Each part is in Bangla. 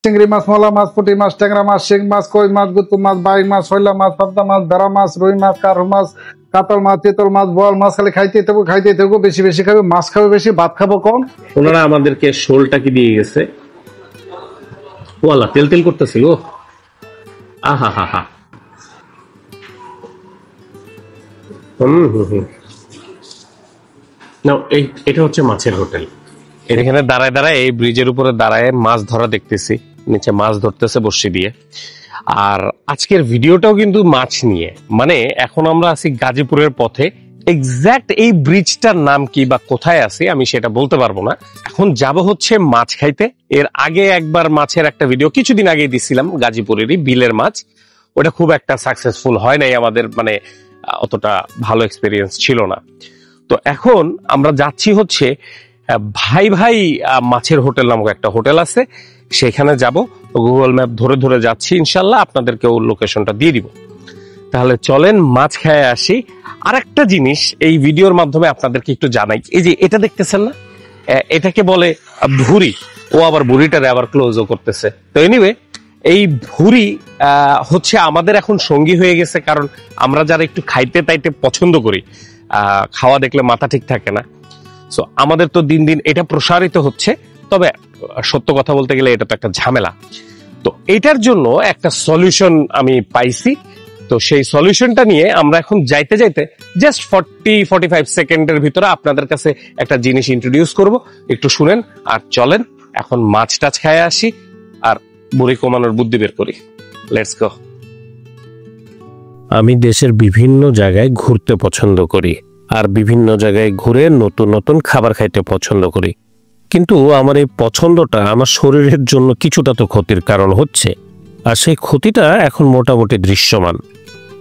চিংড়ি মাছ, মলা মাছ, পুঁটি মাছ, ট্যাংরা মাছ, শিং মাছ, কই মাছ, গুতু মাছ, বাইং মাছ, শৈলা মাছ, পাবদা মাছ, ভেড়া মাছ, রুই মাছ, কারু মাছ, কাতল মাছ, চিতল মাছ, বোয়াল মাছ, খালি খাইতেই থাকবো, বেশি বেশি খাবো, মাছ খাবো বেশি, ভাত খাবো কম। ওনারা আমাদেরকে শোলটা কি দিয়ে গেছে, ওয়ালা তেল তেল করতেছে গো, আহা হা হা। এটা হচ্ছে মাছের হোটেল। এখানে দাঁড়ায় দাঁড়ায় এই ব্রিজের উপরে দাঁড়ায় মাছ ধরা দেখতেছি, নিচে মাছ ধরতেছে বর্ষি দিয়ে। আর আজকের ভিডিওটাও কিন্তু মাছ নিয়ে, মানে এখন আমরা আছি গাজীপুরের পথে। এক্সাক্ট এই ব্রিজটার নাম কি বা কোথায় আছি আমি সেটা বলতে পারবো না। এখন যাব হচ্ছে মাছ খাইতে। এর আগে একবার মাছের একটা ভিডিও কিছুদিন আগে দিছিলাম, গাজীপুরেরই বিলের মাছ। ওটা খুব একটা সাকসেসফুল হয় নাই, আমাদের মানে অতটা ভালো এক্সপিরিয়েন্স ছিল না। তো এখন আমরা যাচ্ছি হচ্ছে ভাই ভাই মাছের হোটেল নামক একটা হোটেল আছে, সেখানে যাব। গুগল ম্যাপ ধরে ধরে যাচ্ছি, ইনশাল্লাহ আপনাদেরকেও লোকেশনটা দিয়ে দিব। তাহলে চলেন মাছ খেয়ে আসি। আর একটা জিনিস এই ভিডিওর মাধ্যমে আপনাদেরকে একটু জানাই, এই যে এটা দেখতেছেন না, এটাকে বলে ভুরি। ও আবার ভুরিটারে আবার ক্লোজও করতেছে। তো এনিওয়ে, এই ভুরি হচ্ছে আমাদের এখন সঙ্গী হয়ে গেছে, কারণ আমরা যারা একটু খাইতে তাইতে পছন্দ করি, খাওয়া দেখলে মাথা ঠিক থাকে না। সো আমাদের তো দিন দিন এটা প্রসারিত হচ্ছে। তবে সত্য কথা বলতে গেলে এটা তো একটা ঝামেলা। তো এটার জন্য একটা সলিউশন আমি পাইছি। তো সেই সলিউশনটা নিয়ে আমরা এখন যাইতে যাইতে জাস্ট 40-45 সেকেন্ডের ভিতরে আপনাদের কাছে একটা জিনিস ইন্ট্রোডিউস করব, একটু শুনেন। আর চলেন এখন মাছ টাছ খায় আসি আর বুড়ি কমানোর বুদ্ধি বের করি। Let's go. আমি দেশের বিভিন্ন জায়গায় ঘুরতে পছন্দ করি, আর বিভিন্ন জায়গায় ঘুরে নতুন নতুন খাবার খাইতে পছন্দ করি। কিন্তু আমার এই পছন্দটা আমার শরীরের জন্য কিছুটা তো ক্ষতির কারণ হচ্ছে, আর সেই ক্ষতিটা এখন মোটামুটি দৃশ্যমান।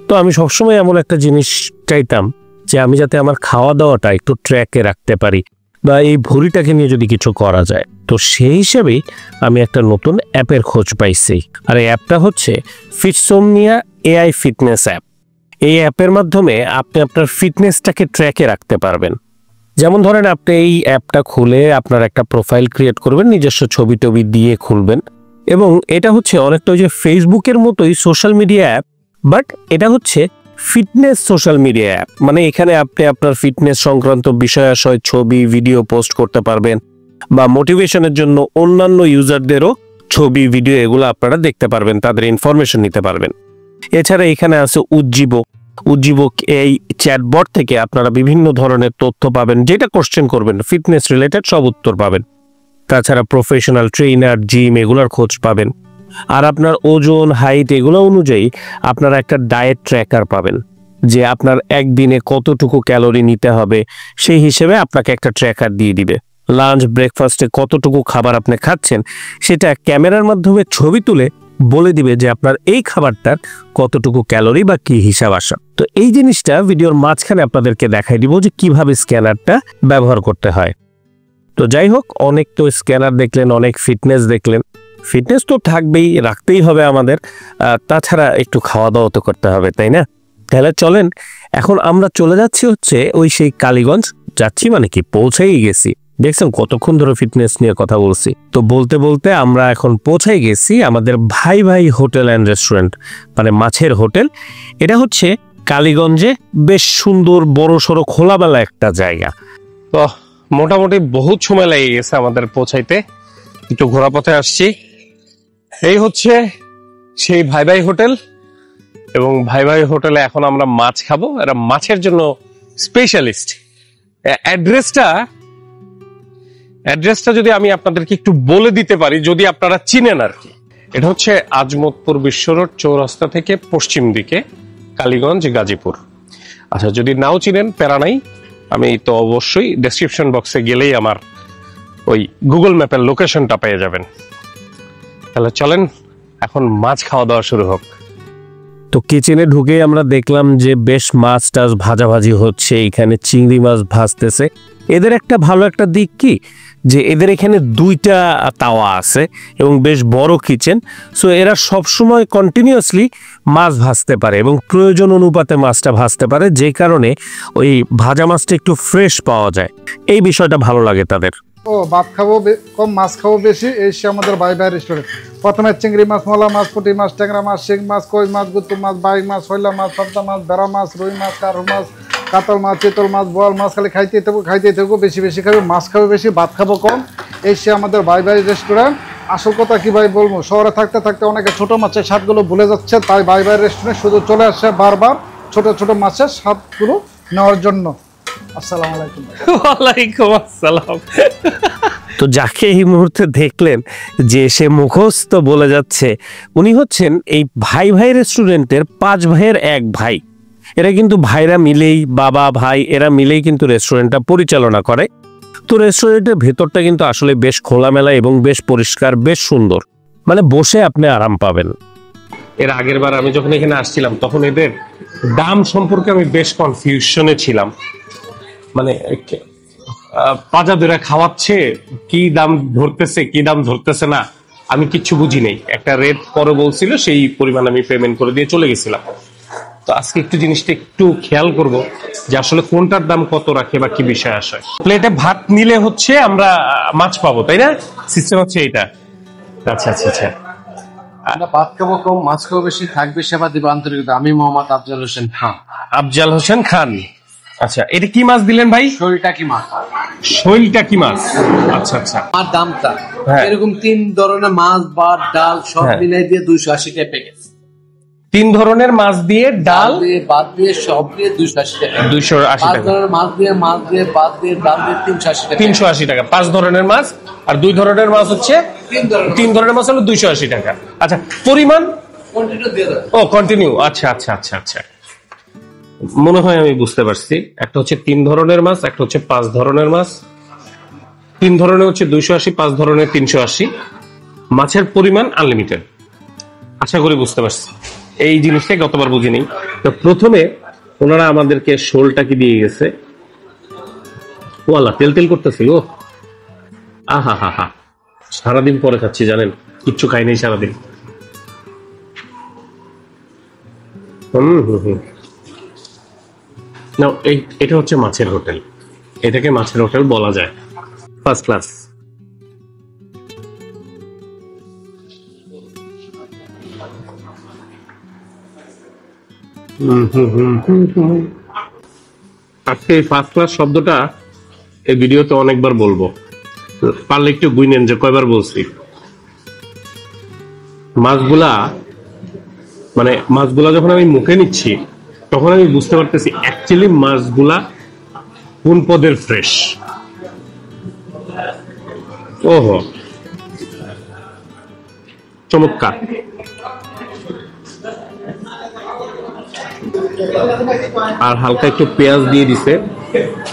তো আমি সবসময় এমন একটা জিনিস চাইতাম যে আমি যাতে আমার খাওয়া দাওয়াটা একটু ট্র্যাকে রাখতে পারি, বা এই ভুঁড়িটাকে নিয়ে যদি কিছু করা যায়। তো সেই হিসেবেই আমি একটা নতুন অ্যাপের খোঁজ পাইছি, আর এই অ্যাপটা হচ্ছে ফিটসোমনিয়া AI ফিটনেস অ্যাপ। এই অ্যাপের মাধ্যমে আপনি আপনার ফিটনেসটাকে ট্র্যাকে রাখতে পারবেন। যেমন ধরেন, আপনি এই অ্যাপটা খুলে আপনার একটা প্রোফাইল ক্রিয়েট করবেন, নিজস্ব ছবি টবি দিয়ে খুলবেন। এবং এটা হচ্ছে অনেকটা ওই যে ফেসবুকের মতোই সোশ্যাল মিডিয়া অ্যাপ, বাট এটা হচ্ছে ফিটনেস সোশ্যাল মিডিয়া অ্যাপ। মানে এখানে আপনি আপনার ফিটনেস সংক্রান্ত বিষয়াশয় ছবি ভিডিও পোস্ট করতে পারবেন, বা মোটিভেশনের জন্য অন্যান্য ইউজারদেরও ছবি ভিডিও এগুলো আপনারা দেখতে পারবেন, তাদের ইনফরমেশন নিতে পারবেন। এছাড়া এখানে আছে উজ্জীবক এই চ্যাটবট থেকে আপনারা বিভিন্ন ধরনের তথ্য পাবেন, যেটা কোশ্চেন করবেন ফিটনেস রিলেটেড সব উত্তর পাবেন। তাছাড়া প্রফেশনাল ট্রেনার, জিম এগুলোর খোঁজ পাবেন। আর আপনার ওজন, হাইট এগুলো অনুযায়ী আপনারা একটা ডায়েট ট্র্যাকার পাবেন, যে আপনার একদিনে কতটুকু ক্যালোরি নিতে হবে সেই হিসেবে আপনাকে একটা ট্র্যাকার দিয়ে দিবে। লাঞ্চ ব্রেকফাস্টে কতটুকু খাবার আপনি খাচ্ছেন সেটা ক্যামেরার মাধ্যমে ছবি তুলে বলে দিবে যে আপনার এই খাবারটার কতটুকু ক্যালোরি বা কি হিসাব আসা। তো এই জিনিসটা ভিডিওর মাঝখানে আপনাদেরকে দেখাই দিব যে কিভাবে স্ক্যানারটা ব্যবহার করতে হয়। তো যাই হোক, অনেক তো স্ক্যানার দেখলেন, অনেক ফিটনেস দেখলেন। ফিটনেস তো থাকবেই, রাখতেই হবে আমাদের, তাছাড়া একটু খাওয়া দাওয়া তো করতে হবে, তাই না? তাহলে চলেন এখন আমরা চলে যাচ্ছি হচ্ছে ওই সেই কালীগঞ্জ যাচ্ছি, মানে কি পৌঁছেই গেছি। দেখছেন কতক্ষণ ধরে ফিটনেস নিয়ে কথা বলছি। তো বলতে বলতে আমরা এখন পৌঁছে গেছি আমাদের ভাই ভাই হোটেল অ্যান্ড রেস্টুরেন্ট, মানে মাছের হোটেল। এটা হচ্ছে কালীগঞ্জে বেশ সুন্দর বড় সড়ো খোলামেলা একটা জায়গা। তো মোটামুটি বহুত সময় লেগে গেছে আমাদের পৌঁছাইতে, একটু ঘোরা পথে আসছি। এই হচ্ছে সেই ভাই ভাই হোটেল, এবং ভাই ভাই হোটেলে এখন আমরা মাছ খাবো। এরা মাছের জন্য স্পেশালিস্ট। অ্যাড্রেসটা যদি আমি আপনাদেরকে একটু বলে দিতে পারি, যদি আপনারা চিনেন আর কি। এটা হচ্ছে আজমতপুর বিশ্ব রোড চৌরাস্তা থেকে পশ্চিম দিকে, কালীগঞ্জ, গাজীপুর। আচ্ছা, যদি নাও চিনেন প্যারা নাই, আমি তো অবশ্যই ডেসক্রিপশন বক্সে গেলেই আমার ওই গুগল ম্যাপের লোকেশনটা পেয়ে যাবেন। তাহলে চলেন এখন মাছ খাওয়া দাওয়া শুরু হোক। তো কিচেনে ঢুকে আমরা দেখলাম যে বেশ মাছ টাছ ভাজাভাজি হচ্ছে, এখানে চিংড়ি মাছ ভাজতেছে। এদের একটা ভালো একটা দিক কি, যে এদের এখানে দুইটা তাওয়া আছে এবং বেশ বড় কিচেন। সো এরা সবসময় কন্টিনিউয়াসলি মাছ ভাজতে পারে এবং প্রয়োজন অনুপাতে মাছটা ভাজতে পারে, যে কারণে ওই ভাজা মাছটা একটু ফ্রেশ পাওয়া যায়। এই বিষয়টা ভালো লাগে তাদের। ও ভাত খাবো কম মাছ খাবো বেশি, এই সে আমাদের বাই বাই রেস্টুরেন্ট। প্রথমে চিংড়ি মাছ, মলা মাছ, পুঁটি মাছ, ট্যাংরা মাছ, শিং মাছ, কই মাছ, গুত্তু মাছ, বাইং মাছ, শৈলা মাছ, পাবদা মাছ, বেড়া মাছ, রুই মাছ, কারু মাছ, কাতল মাছ, চিতল মাছ, বোয়াল মাছ, খালি খাইতে থাকবো বেশি বেশি খাবো, মাছ খাবো বেশি, ভাত খাবো কম, এই সে আমাদের বাই বাই রেস্টুরেন্ট। আসল কথা কি ভাই বলবো, শহরে থাকতে থাকতে অনেকে ছোট মাছের স্বাদগুলো ভুলে যাচ্ছে, তাই বাই বাই রেস্টুরেন্ট শুধু চলে আসছে বারবার ছোট ছোট মাছের স্বাদগুলো নেওয়ার জন্য। আসসালামু আলাইকুম। ওয়ালাইকুম আসসালাম। তো যাকে এই মুহূর্তে দেখলেন যে সে মুখস্থ বলে যাচ্ছে, উনি হচ্ছেন এই ভাই ভাই রেস্টুরেন্টের 5 ভাইয়ের এক ভাই। এরা কিন্তু ভাইরা মিলেই, বাবা ভাই এরা মিলেই কিন্তু রেস্টুরেন্টটা পরিচালনা করে। তো রেস্টুরেন্টের ভেতরটা কিন্তু আসলে বেশ খোলামেলা এবং বেশ পরিষ্কার, বেশ সুন্দর, মানে বসে আপনি আরাম পাবেন। এর আগের বার আমি যখন এখানে আসছিলাম তখন এদের দাম সম্পর্কে আমি বেশ কনফিউশনে ছিলাম, মানে পাজা ধরে খাওয়াচ্ছে, কি দাম ধরতেছে কি দাম ধরতেছে না আমি কিচ্ছু বুঝি নেই। একটা রেট পরে বলছিল, সেই পরিমাণ আমি পেমেন্ট করে দিয়ে চলে গেছিলাম। তো আজকে একটু জিনিসটা একটু খেয়াল করব যে আসলে কোনটার দাম কত রাখে বা কি বিষয় আসে। প্লেটে ভাত নিলে হচ্ছে আমরা মাছ পাবো, তাই না? সিস্টেম হচ্ছে এইটা। আচ্ছা আচ্ছা আচ্ছা। আমরা ভাত খাবো কম, মাছ খাবো বেশি, থাকবে সেবা দিব আন্তরিকতা। আমি মোহাম্মদ আফজাল হোসেন খান। আফজাল হোসেন খান। আচ্ছা, এটা কি মাছ দিলেন ভাই? শরীরটা কি মাছ? শৈলটা কি মাছ? আচ্ছা আচ্ছা। আর দামটা হ্যাঁ। এরকম 3 ধরনের মাছ, ভাত, ডাল সব হ্যাঁ। মিলাই দিয়ে 280 টাকা প্যাকেজ। 3 ধরনের মাছ দিয়ে, ডাল দিয়ে, ভাত দিয়ে, সব দিয়ে 280 টাকা। 280 5 টাকা। ধরনের মাছ দিয়ে, ভাত দিয়ে, ডাল দিয়ে 380 টাকা। 380 টাকা 5 ধরনের মাছ, আর 2 ধরনের মাছ হচ্ছে 3 ধরনের মাছ হলো 280 টাকা। আচ্ছা, পরিমাণ কন্টিনিউ দিয়ে দাও। ও কন্টিনিউ। আচ্ছা আচ্ছা আচ্ছা আচ্ছা, মনে হয় আমি বুঝতে পারছি। একটা হচ্ছে 3 ধরনের মাছ, একটা হচ্ছে 5 ধরনের মাছ। 3 ধরনের হচ্ছে 280, 5 ধরনের 380। মাছের পরিমাণ আনলিমিটেড। আশা করি বুঝতে পারছি। এই জিনিসটা গতবার বুঝিনি। তো প্রথমে ওনারা আমাদেরকে শোলটা কি দিয়ে গেছে, ওয়ালা তেল তেল করতেছিল। আহা হা হা, সারাদিন পরে খাচ্ছি জানেন, কিচ্ছু খাইনি সারাদিন। না, এটা হচ্ছে মাছের হোটেল, এটাকে মাছের হোটেল বলা যায়, ফার্স্ট ক্লাস। আজকে এই ফার্স্ট ক্লাস শব্দটা এই ভিডিওতে অনেকবার বলবো, পারলে একটু গুইনেন যে কয়বার বলছি। মাছগুলা যখন আমি মুখে নিচ্ছি তখন আমি বুঝতে পারতেছি অ্যাকচুয়ালি মাছগুলা কোন পদের ফ্রেশ। ওহো, চমৎকার। আর হালকা একটু পেঁয়াজ দিয়ে দিছে,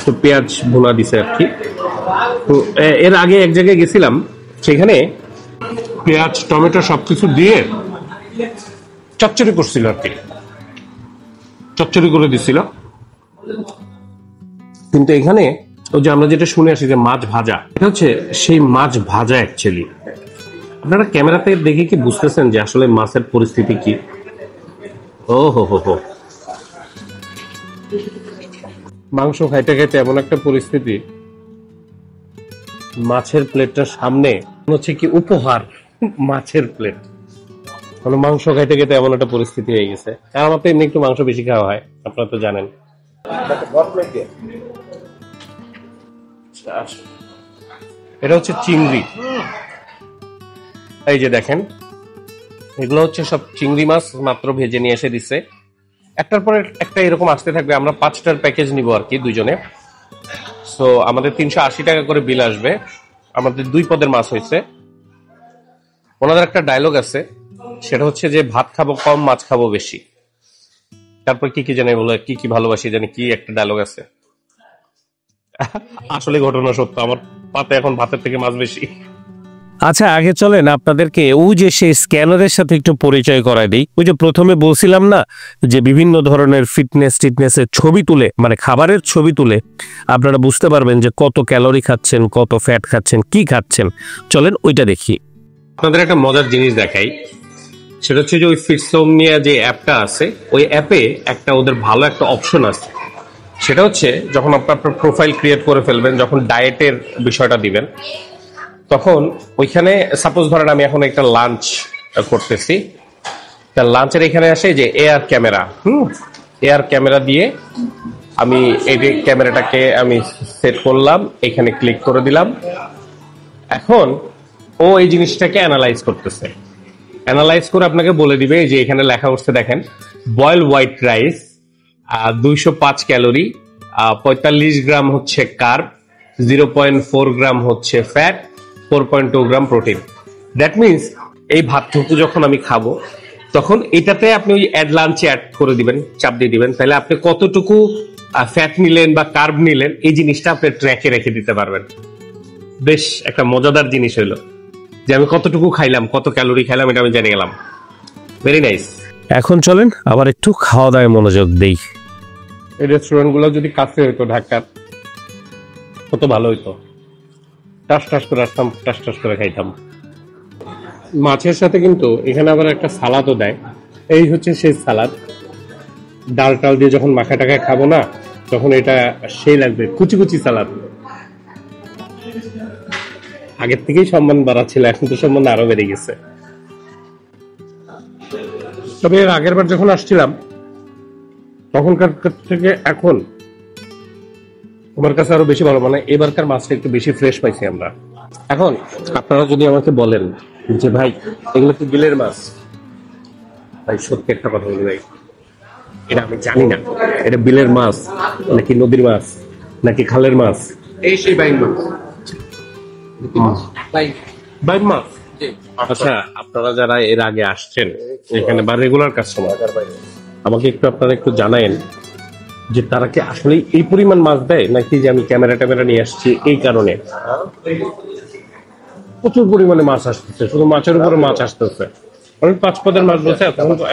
তো পেঁয়াজ ভুনা দিছে আর কি। তো এর আগে এক জায়গায় গেছিলাম, সেখানে পেঁয়াজ টমেটো সবকিছু দিয়ে চচ্চড়ি করছিল আর কি, চচ্চড়ি করে দিছিল। কিন্তু এখানে ওই যে আমরা যেটা শুনে আসি যে মাছ ভাজা, এটা হচ্ছে সেই মাছ ভাজা অ্যাকচুয়ালি। আপনারা ক্যামেরাতে দেখে কি বুঝতেছেন যে আসলে মাছের পরিস্থিতি কি? ও হো হো হো, মাংস খাইতে খাইতে এমন একটা পরিস্থিতি, মাছের প্লেটটার সামনে হচ্ছে কি উপহার, মাছের প্লেট। মানে মাংস খাইতে খাইতে এমন একটা পরিস্থিতি হয়ে গেছে। আর আমার তো এমনি একটু মাংস বেশি খাওয়া হয়, আপনারা তো জানেন। এটা হচ্ছে চিংড়ি, এই যে দেখেন, এগুলো হচ্ছে সব চিংড়ি মাছ, মাত্র ভেজে নিয়ে এসে দিচ্ছে। একটার পরে একটা এরকম আসতে থাকবে। আমরা 5টার প্যাকেজ নিব আর কি, দুজনে। সো আমাদের 380 টাকা করে বিল আসবে। আমাদের 2 পদের মাছ হয়েছে। ওনাদের একটা ডায়লগ আছে, সেটা হচ্ছে যে ভাত খাবো কম, মাছ খাবো বেশি। তারপর কি কি জানে বলে, কি কি ভালোবাসি জানি, কি একটা ডায়লগ আছে। আসলে ঘটনা সত্য, আমার পাতে এখন ভাতের থেকে মাছ বেশি। আচ্ছা, আগে চলেন আপনাদেরকে ওই যে সেই স্ক্যানারের সাথে একটু পরিচয় করায় দিই। ওই যে প্রথমে বলছিলাম না যে বিভিন্ন ধরনের টিটনেসের ছবি তুলে, মানে খাবারের ছবি তুলে আপনারা বুঝতে পারবেন যে কত ক্যালোরি খাচ্ছেন, কত ফ্যাট খাচ্ছেন, কি খাচ্ছেন। চলেন ওইটা দেখি। আপনাদের একটা মজার জিনিস দেখাই, সেটা হচ্ছে যে ওই ফিটসমনিয়া যে অ্যাপটা আছে, ওই অ্যাপে একটা ওদের ভালো একটা অপশন আছে, সেটা হচ্ছে যখন আপনার প্রোফাইল ক্রিয়েট করে ফেলবেন, যখন ডায়েটের বিষয়টা দিবেন, তখন ওইখানে সাপোজ ধরেন আমি এখন একটা লাঞ্চ করতেছি, তার লাঞ্চের এখানে আসে যে এয়ার ক্যামেরা, এয়ার ক্যামেরা দিয়ে আমি এই ক্যামেরাটাকে আমি সেট করলাম, এখানে ক্লিক করে দিলাম। এখন ও এই জিনিসটাকে অ্যানালাইজ করতেছে, অ্যানালাইজ করে আপনাকে বলে দিবে যে এখানে লেখা উঠছে দেখেন, বয়েল হোয়াইট রাইস 205 ক্যালোরি, 45 গ্রাম হচ্ছে কার্ব, 0.4 গ্রাম হচ্ছে fat, 4.2 gram protein. That means এই ভাতটুকু যখন আমি খাবো তখন এটাতে আপনি ওই অ্যাড লাঞ্চে অ্যাড করে দিবেন, চাপ দিয়ে দিবেন, তাহলে আপনি কতটুকু ফ্যাট নিলেন বা কার্ব নিলেন এই জিনিসটা আপনি ট্র্যাকে রেখে দিতে পারবেন। বেশ একটা মজাদার জিনিস হইলো যে আমি কতটুকু খাইলাম, কত ক্যালোরি খাইলাম, এটা আমি জেনে গেলাম। Very nice. এখন চলেন আবার একটু খাওয়া দাওয়ায় মনোযোগ দেই। এই রেস্টুরেন্ট গুলো যদি কাছে হইতো ঢাকার, কত ভালো হইতো। টাস টাস করে আসতাম, টাস টাস করে খাইতাম। মাছের সাথে কিন্তু এখানে আবার একটা সালাদও দেয়। এই হচ্ছে সেই সালাদ, ডাল টাল দিয়ে যখন মাখা টাকা খাবো না, তখন এটা সেই লাগবে। কুচি কুচি সালাদ। আগের থেকেই সম্মান বাড়াচ্ছিল, এখন তো সম্মান আরো বেড়ে গেছে। তবে এর আগের বার যখন আসছিলাম তখনকার থেকে এখন আমার কাছে আরো বেশি ভালো, মানে এবারকার মাছটা একটু বেশি ফ্রেশ পাইছি আমরা। এখন আপনারা যদি আমাকে বলেন যে ভাই এগুলো কি বিলের মাছ, ভাই সত্যি একটা কথা বলি ভাই, এটা আমি জানি না এটা বিলের মাছ নাকি নদীর মাছ নাকি খালের মাছ। এই সেই বাইন মাছ, বাইন মাছ। আচ্ছা, আপনারা যারা এর আগে আসছেন এখানে বা রেগুলার কাস্টমার, আমাকে একটু আপনারা একটু জানায়েন যে তারা কি আসলে এই পরিমাণ মাছ দেয় নাকি যে আমি ক্যামেরা ট্যামেরা নিয়ে আসছি এই কারণে। প্রচুর পরিমাণে মাছ আসতেছে, শুধু মাছের উপরে মাছ আসতেছে। অনেক 5 পদের মাছ বলছে,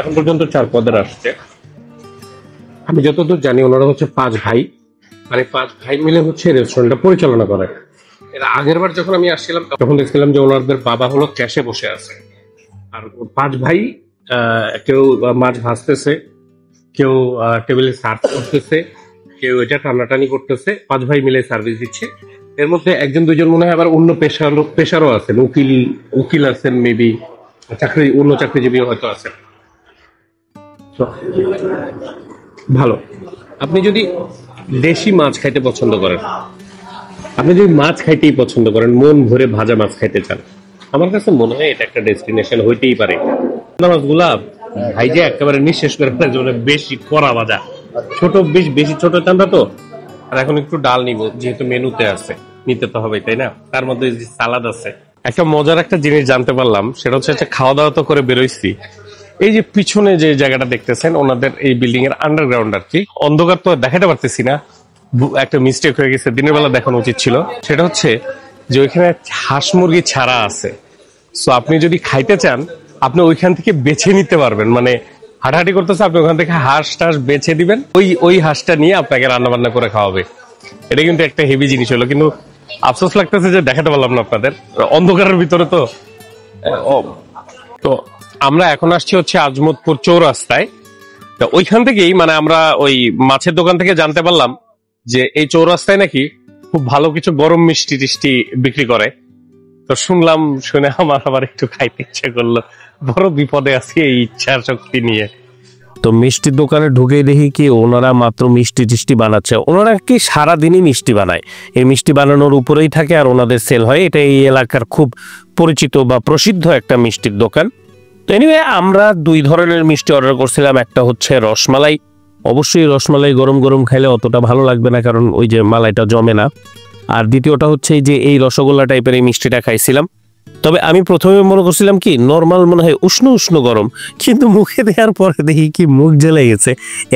এখন পর্যন্ত 4 পদের আসছে। আমি যতদূর জানি ওনারা হচ্ছে 5 ভাই, মানে 5 ভাই মিলে হচ্ছে রেস্টুরেন্টটা পরিচালনা করে। এর আগের বার যখন আমি আসছিলাম তখন দেখছিলাম যে ওনাদের বাবা হলো ক্যাশে বসে আছে, আর 5 ভাই কেউ মাছ ভাজতেছে, কেউ টেবিলে সার্ভ করতেছে, কেউ এটা টানাটানি করতেছে। 5 ভাই মিলে সার্ভিস দিচ্ছে। এর মধ্যে 1-2 জন মনে হয় আবার অন্য পেশারও আছেন, উকিল আছেন, মেবি অন্য চাকরিজীবীও হয়তো আছেন। ভালো। আপনি যদি দেশি মাছ খাইতে পছন্দ করেন, আপনি যদি মাছ খাইতেই পছন্দ করেন, মন ভরে ভাজা মাছ খাইতে চান, আমার কাছে মনে হয় এটা একটা ডেস্টিনেশন হইতেই পারে। মাছগুলা ভাই যে একেবারে নিঃশেষ করে বেশি কড়া ভাজা, ছোট বেশি ছোট চান্দা তো। আর এখন একটু ডাল নিব, যেহেতু মেনুতে আছে, নিতে তো হবে তাই না। তার মধ্যে সালাদ আছে। একটা মজার একটা জিনিস জানতে পারলাম, সেটা হচ্ছে খাওয়া দাওয়া তো করে বেরোইছি, এই যে পিছনে যে জায়গাটা দেখতেছেন ওনাদের এই বিল্ডিং এর আন্ডারগ্রাউন্ড আর কি, অন্ধকার তো দেখাতে পারতেছি না, একটা মিস্টেক হয়ে গেছে, দিনের বেলা দেখানো উচিত ছিল। সেটা হচ্ছে যে ওইখানে হাঁস মুরগি ছাড়া আছে। সো আপনি যদি খাইতে চান আপনি ওইখান থেকে বেছে নিতে পারবেন, মানে হাঁটাহাঁটি করতেছে, আপনি ওখান থেকে হাঁস টাস বেছে দিবেন, ওই হাঁসটা নিয়ে আপনাকে রান্না বান্না করে খাওয়াবে। এটা কিন্তু একটা হেভি জিনিস হলো, কিন্তু আফসোস লাগতেছে যে দেখাতে পারলাম না আপনাদের, অন্ধকারের ভিতরে তো। তো আমরা এখন আসছি হচ্ছে আজমতপুর চৌরাস্তায়। তো ওইখান থেকেই মানে আমরা ওই মাছের দোকান থেকে জানতে পারলাম যে এই চৌরাস্তায় নাকি খুব ভালো কিছু গরম মিষ্টি টিষ্টি বিক্রি করে। তো শুনলাম, শুনে আমার আবার একটু খাইতে ইচ্ছে করলো। বড় বিপদে আছি এই ইচ্ছার শক্তি নিয়ে। তো মিষ্টির দোকানে ঢুকেই দেখি কি ওনারা মাত্র মিষ্টি টিষ্টি বানাচ্ছে। ওনারা কি সারাদিনই মিষ্টি বানায়, এই মিষ্টি বানানোর উপরেই থাকে আর ওনাদের সেল হয়। এটা এই এলাকার খুব পরিচিত বা প্রসিদ্ধ একটা মিষ্টির দোকান। তো এনিওয়ে আমরা 2 ধরনের মিষ্টি অর্ডার করছিলাম। একটা হচ্ছে রসমালাই, অবশ্যই রসমালাই গরম গরম খাইলে অতটা ভালো লাগবে না, কারণ ওই যে মালাইটা জমে না। আর দ্বিতীয়টা হচ্ছে যে এই রসগোল্লা টাইপের এই মিষ্টিটা খাইছিলাম। তবে আমি প্রথমে মনে করছিলাম কি নর্মাল মনে হয় উষ্ণ উষ্ণ গরম, কিন্তু মুখে দেওয়ার পরে দেখি কি মুখ জ্বলে গেছে,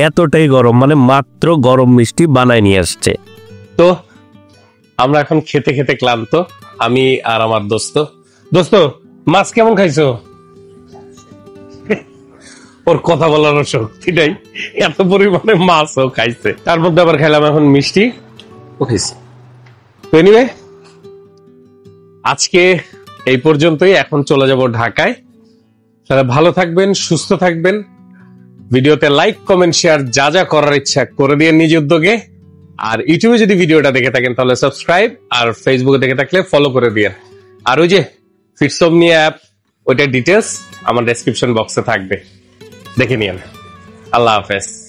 এতটাই গরম, মানে মাত্র গরম মিষ্টি বানায় নিয়ে আসছে। তো আমরা এখন খেতে খেতে ক্লান্ত, আমি আর আমার দোস্ত মাছ কেমন খাইছো? ওর কথা বলার শক্তি নাই, এত পরিমাণে মাছও খাইছে। তার মধ্যে আবার খাইলাম এখন মিষ্টি ও খাইছি। তো এনিওয়ে আজকে এই পর্যন্তই, এখন চলে যাব ঢাকায়। তাহলে ভালো থাকবেন, সুস্থ থাকবেন। ভিডিওতে লাইক কমেন্ট শেয়ার যা যা করার ইচ্ছা করে দিয়ে নিজ উদ্যোগে। আর ইউটিউবে যদি ভিডিওটা দেখে থাকেন তাহলে সাবস্ক্রাইব, আর ফেসবুকে দেখে থাকলে ফলো করে দিয়ে। আর ওই যে ফিটসমনিয়া অ্যাপ, ওইটার ডিটেলস আমার ডেসক্রিপশন বক্সে থাকবে, দেখে নিন। আল্লাহ হাফেজ।